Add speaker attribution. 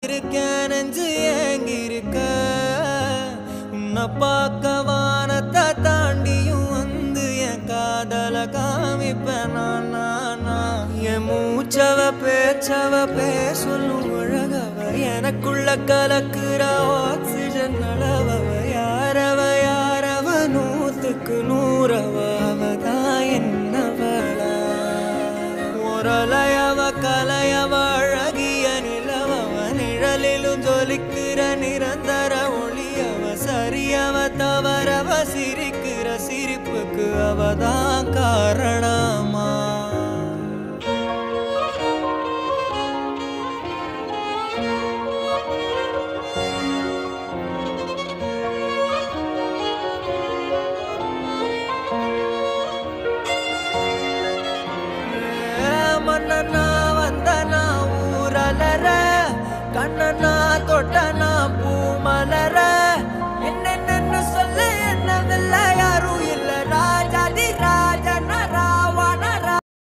Speaker 1: இருக்கேன் நெஞ்சு ஏங்கிருக்க உன்னை பார்க்க வானத்தை தாண்டியும் வந்து என் காதல காமிப்பேன் என் மூச்சவ பேச்சவ பேசலும் அழகவ எனக்குள்ள கலக்குற ஆக்சிஜன் அளவவ யாரவ நூத்துக்கு நூறவ அவதான் என்னவளா ஒரலையவ கலையவ அழகிய நிலவவ நிழலிலும் ஜொலிக்கிற நிரந்தர ஒளியவ சரியவ தவறவ சிரிக்கிற சிரிப்புக்கு அவதான் காரணமா மன்னனா வந்தனா ஊரலற கண்ணனா தொட்டனா